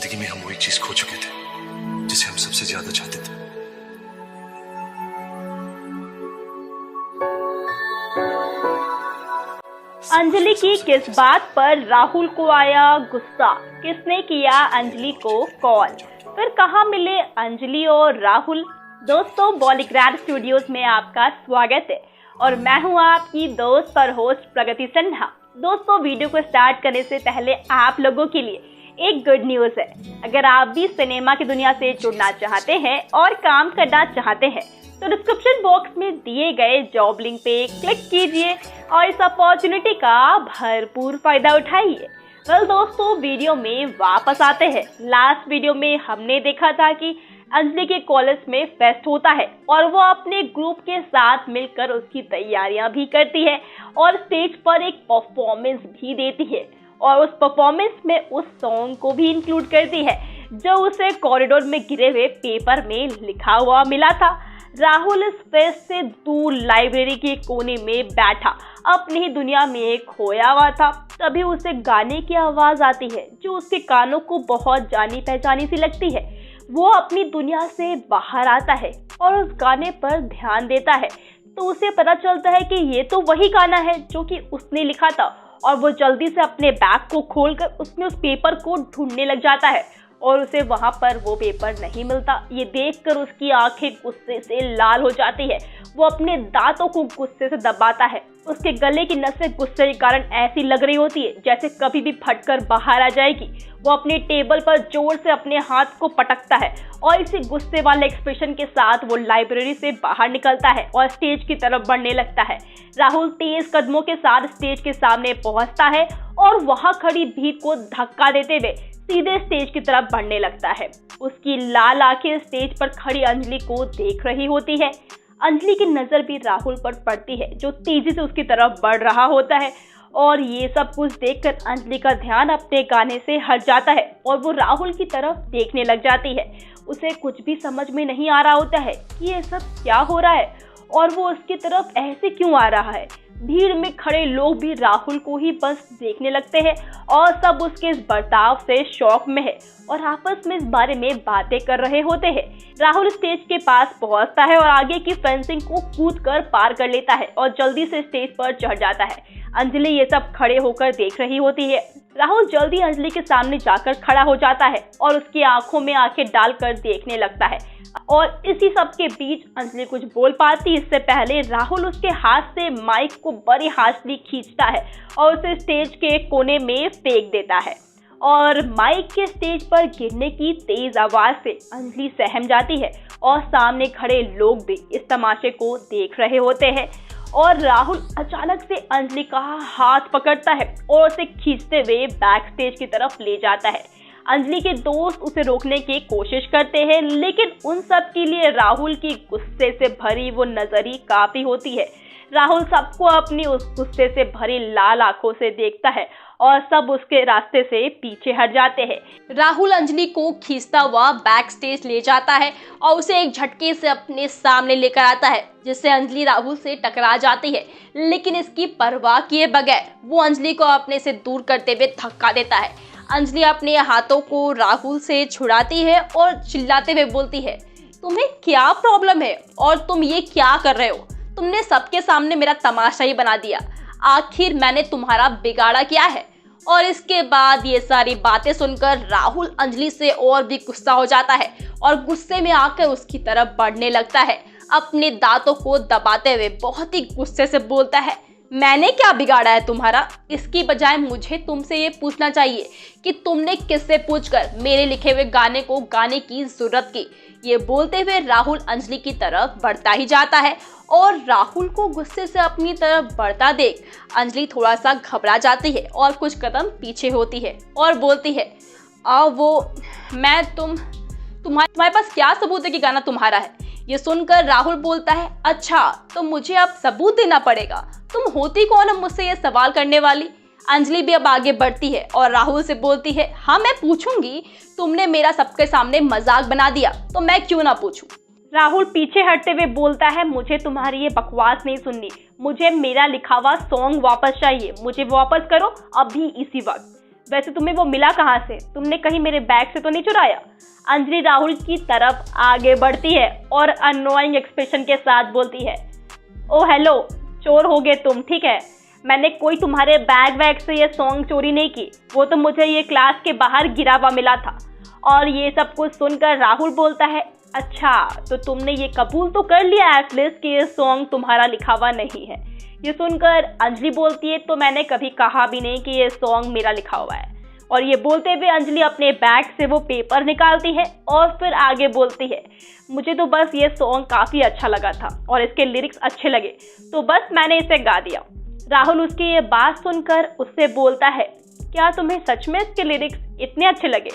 जिंदगी में हम वो एक चीज खो चुके थे जिसे हम सबसे ज्यादा चाहते थे। अंजलि की किस बात पर राहुल को आया गुस्सा? किसने किया अंजलि को कॉल? फिर कहाँ मिले अंजलि और राहुल? दोस्तों, बॉलीग्राड स्टूडियोज में आपका स्वागत है और मैं हूँ आपकी दोस्त और होस्ट प्रगति सिन्हा। दोस्तों, वीडियो को स्टार्ट करने से पहले आप लोगों के लिए एक गुड न्यूज है। अगर आप भी सिनेमा की दुनिया से जुड़ना चाहते हैं और काम करना चाहते हैं तो डिस्क्रिप्शन बॉक्स में दिए गए जॉब लिंक पे क्लिक कीजिए और इस अपॉर्चुनिटी का भरपूर फायदा उठाइए। वेल दोस्तों, वीडियो में वापस आते हैं। लास्ट वीडियो में हमने देखा था कि अंजलि के कॉलेज में फेस्ट होता है और वो अपने ग्रुप के साथ मिलकर उसकी तैयारियां भी करती है और स्टेज पर एक परफॉर्मेंस भी देती है और उस परफॉर्मेंस में उस सॉन्ग को भी इंक्लूड करती है जो उसे कॉरिडोर में गिरे हुए पेपर में लिखा हुआ मिला था। राहुल इस फेस्ट से दूर लाइब्रेरी के कोने में बैठा अपनी ही दुनिया में खोया हुआ था। तभी उसे गाने की आवाज आती है जो उसके कानों को बहुत जानी पहचानी सी लगती है। वो अपनी दुनिया से बाहर आता है और उस गाने पर ध्यान देता है तो उसे पता चलता है कि ये तो वही गाना है जो कि उसने लिखा था और वो जल्दी से अपने बैग को खोलकर उसमें उस पेपर को ढूंढने लग जाता है और उसे वहां पर वो पेपर नहीं मिलता। ये देखकर उसकी आंखें गुस्से से लाल हो जाती है। वो अपने दांतों को गुस्से से दबाता है। उसके गले की नसें गुस्से के कारण ऐसी लग रही होती है जैसे कभी भी फटकर बाहर आ जाएगी। वो अपने टेबल पर जोर से अपने हाथ को पटकता है और इसी गुस्से वाले एक्सप्रेशन के साथ वो लाइब्रेरी से बाहर निकलता है और स्टेज की तरफ बढ़ने लगता है। राहुल तेज कदमों के साथ स्टेज के सामने पहुंचता है और वहां खड़ी भीड़ को धक्का देते हुए सीधे स्टेज की तरफ बढ़ने लगता है। उसकी लाल आंखें स्टेज पर खड़ी अंजलि को देख रही होती है। अंजलि की नजर भी राहुल पर पड़ती है जो तेजी से उसकी तरफ बढ़ रहा होता है और ये सब कुछ देखकर अंजलि का ध्यान अपने गाने से हट जाता है और वो राहुल की तरफ देखने लग जाती है। उसे कुछ भी समझ में नहीं आ रहा होता है कि ये सब क्या हो रहा है और वो उसकी तरफ ऐसे क्यों आ रहा है। भीड़ में खड़े लोग भी राहुल को ही बस देखने लगते हैं और सब उसके इस बर्ताव से शॉक में है और आपस में इस बारे में बातें कर रहे होते हैं। राहुल स्टेज के पास पहुंचता है और आगे की फेंसिंग को कूदकर पार कर लेता है और जल्दी से स्टेज पर चढ़ जाता है। अंजलि ये सब खड़े होकर देख रही होती है। राहुल जल्दी अंजलि के सामने जाकर खड़ा हो जाता है और उसकी आंखों में आंखें डालकर देखने लगता है और इसी सब के बीच अंजलि कुछ बोल पाती इससे पहले राहुल उसके हाथ से माइक को बड़ी हार्शली खींचता है और उसे स्टेज के कोने में फेंक देता है और माइक के स्टेज पर गिरने की तेज आवाज से अंजलि सहम जाती है और सामने खड़े लोग भी इस तमाशे को देख रहे होते हैं और राहुल अचानक से अंजलि का हाथ पकड़ता है और उसे खींचते हुए बैक स्टेज की तरफ ले जाता है। अंजलि के दोस्त उसे रोकने की कोशिश करते हैं लेकिन उन सब के लिए राहुल की गुस्से से भरी वो नजर ही काफी होती है। राहुल सबको अपनी उस गुस्से से भरी लाल आंखों से देखता है और सब उसके रास्ते से पीछे हट जाते हैं। राहुल अंजलि को खींचता हुआ बैक स्टेज ले जाता है और उसे एक झटके से अपने सामने लेकर आता है जिससे अंजलि राहुल से टकरा जाती है, लेकिन इसकी परवाह किए बगैर वो अंजलि को अपने से दूर करते हुए धक्का देता है। अंजलि अपने हाथों को राहुल से छुड़ाती है और चिल्लाते हुए बोलती है, तुम्हें क्या प्रॉब्लम है और तुम ये क्या कर रहे हो? तुमने सबके सामने मेरा तमाशा ही बना दिया। आखिर मैंने तुम्हारा बिगाड़ा क्या है? और इसके बाद ये सारी बातें सुनकर राहुल अंजलि से और भी गुस्सा हो जाता है और गुस्से में आकर उसकी तरफ बढ़ने लगता है। अपने दांतों को दबाते हुए बहुत ही गुस्से से बोलता है, मैंने क्या बिगाड़ा है तुम्हारा? इसकी बजाय मुझे तुमसे ये पूछना चाहिए कि तुमने किससे पूछकर मेरे लिखे हुए गाने को गाने की जरूरत की। ये बोलते हुए राहुल अंजलि की तरफ बढ़ता ही जाता है और राहुल को गुस्से से अपनी तरफ बढ़ता देख अंजलि थोड़ा सा घबरा जाती है और कुछ कदम पीछे होती है और बोलती है, तुम्हारे पास क्या सबूत है कि गाना तुम्हारा है? ये सुनकर राहुल बोलता है, अच्छा तो मुझे अब सबूत देना पड़ेगा। तुम होती कौन हो मुझसे ये सवाल करने वाली? अंजलि भी अब आगे बढ़ती है और राहुल से बोलती है, हाँ मैं पूछूंगी। तुमने मेरा सबके सामने मजाक बना दिया तो मैं क्यों ना पूछूं? राहुल पीछे हटते हुए बोलता है, मुझे तुम्हारी ये बकवास नहीं सुननी। मुझे मेरा लिखा हुआ सॉन्ग वापस चाहिए। मुझे वापस करो अभी इसी वक्त। वैसे तुम्हें वो मिला कहाँ से? तुमने कहीं मेरे बैग से तो नहीं चुराया? अंजलि राहुल की तरफ आगे बढ़ती है और अननोइंग एक्सप्रेशन के साथ बोलती है, ओ हेलो, चोर हो गए तुम, ठीक है। मैंने कोई तुम्हारे बैग वैग से ये सॉन्ग चोरी नहीं की, वो तो मुझे ये क्लास के बाहर गिरा हुआ मिला था। और ये सब कुछ सुनकर राहुल बोलता है, अच्छा तो तुमने ये कबूल तो कर लिया एटलीस्ट कि ये सॉन्ग तुम्हारा लिखा हुआ नहीं है। ये सुनकर अंजलि बोलती है, तो मैंने कभी कहा भी नहीं कि ये सॉन्ग मेरा लिखा हुआ है। और ये बोलते हुए अंजलि अपने बैग से वो पेपर निकालती है और फिर आगे बोलती है, मुझे तो बस ये सॉन्ग काफ़ी अच्छा लगा था और इसके लिरिक्स अच्छे लगे, तो बस मैंने इसे गा दिया। राहुल उसकी ये बात सुनकर उससे बोलता है, क्या तुम्हें सच में इसके लिरिक्स इतने अच्छे लगे?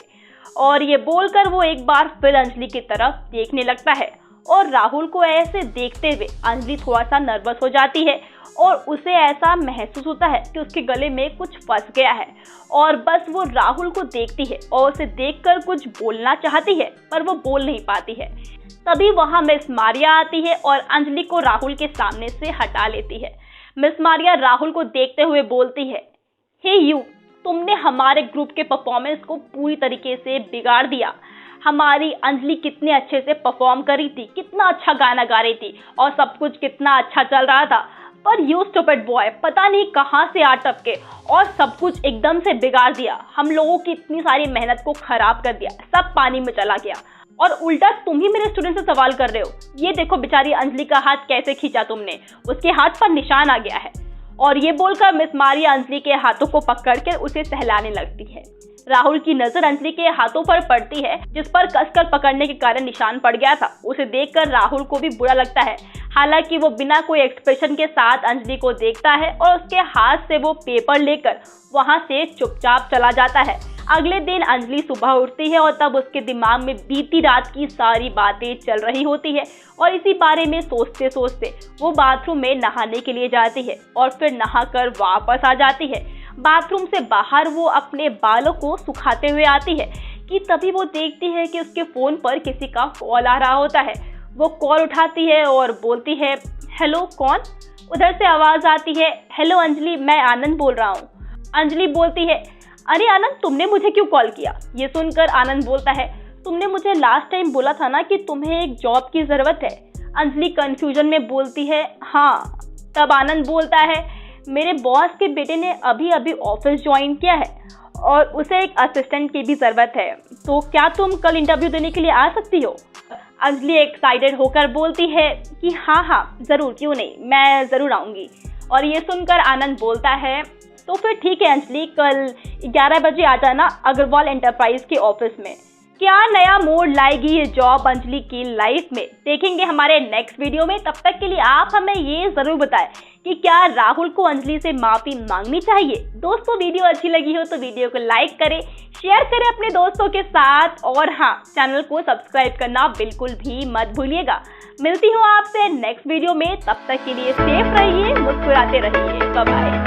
और ये बोलकर वो एक बार फिर अंजलि की तरफ देखने लगता है और राहुल को ऐसे देखते हुए अंजलि थोड़ा सा नर्वस हो जाती है और उसे ऐसा महसूस होता है कि उसके गले में कुछ फंस गया है और बस वो राहुल को देखती है और उसे देखकर कुछ बोलना चाहती है पर वो बोल नहीं पाती है। तभी वहाँ मिस मारिया आती है और अंजलि को राहुल के सामने से हटा लेती है। मिस मारिया राहुल को देखते हुए बोलती है, हे यू, तुमने हमारे ग्रुप के परफॉर्मेंस को पूरी तरीके से बिगाड़ दिया। हमारी अंजलि कितने अच्छे से परफॉर्म करी थी, कितना अच्छा गाना गा रही थी और सब कुछ कितना अच्छा चल रहा था, पर यू स्टूपिड बॉय पता नहीं कहाँ से आ टपके और सब कुछ एकदम से बिगाड़ दिया। हम लोगों की इतनी सारी मेहनत को खराब कर दिया, सब पानी में चला गया और उल्टा तुम ही मेरे स्टूडेंट से सवाल कर रहे हो। ये देखो बेचारी अंजलि का हाथ कैसे खींचा तुमने, उसके हाथ पर निशान आ गया है। और ये बोलकर मिस मारिया अंजलि के हाथों को पकड़कर उसे सहलाने लगती है। राहुल की नजर अंजलि के हाथों पर पड़ती है जिस पर कसकर पकड़ने के कारण निशान पड़ गया था। उसे देखकर राहुल को भी बुरा लगता है, हालांकि वो बिना कोई एक्सप्रेशन के साथ अंजलि को देखता है और उसके हाथ से वो पेपर लेकर वहां से चुपचाप चला जाता है। अगले दिन अंजलि सुबह उठती है और तब उसके दिमाग में बीती रात की सारी बातें चल रही होती है और इसी बारे में सोचते सोचते वो बाथरूम में नहाने के लिए जाती है और फिर नहाकर वापस आ जाती है। बाथरूम से बाहर वो अपने बालों को सुखाते हुए आती है कि तभी वो देखती है कि उसके फ़ोन पर किसी का कॉल आ रहा होता है। वो कॉल उठाती है और बोलती है, हेलो कौन? उधर से आवाज़ आती है, हेलो अंजलि, मैं आनंद बोल रहा हूँ। अंजलि बोलती है, अरे आनंद, तुमने मुझे क्यों कॉल किया? ये सुनकर आनंद बोलता है, तुमने मुझे लास्ट टाइम बोला था ना कि तुम्हें एक जॉब की ज़रूरत है। अंजलि कंफ्यूजन में बोलती है, हाँ। तब आनंद बोलता है, मेरे बॉस के बेटे ने अभी अभी ऑफिस ज्वाइन किया है और उसे एक असिस्टेंट की भी ज़रूरत है, तो क्या तुम कल इंटरव्यू देने के लिए आ सकती हो? अंजलि एक्साइटेड होकर बोलती है कि हाँ ज़रूर, क्यों नहीं, मैं ज़रूर आऊँगी। और ये सुनकर आनंद बोलता है, तो फिर ठीक है अंजलि, कल 11 बजे आ जाना अग्रवाल एंटरप्राइज के ऑफिस में। क्या नया मोड़ लाएगी ये जॉब अंजलि की लाइफ में, देखेंगे हमारे नेक्स्ट वीडियो में। तब तक के लिए आप हमें ये ज़रूर बताएं कि क्या राहुल को अंजलि से माफ़ी मांगनी चाहिए। दोस्तों, वीडियो अच्छी लगी हो तो वीडियो को लाइक करें, शेयर करें अपने दोस्तों के साथ और हाँ, चैनल को सब्सक्राइब करना बिल्कुल भी मत भूलिएगा। मिलती हूँ आपसे नेक्स्ट वीडियो में, तब तक के लिए सेफ रहिए, मुस्कुराते रहिए, बाय बाय।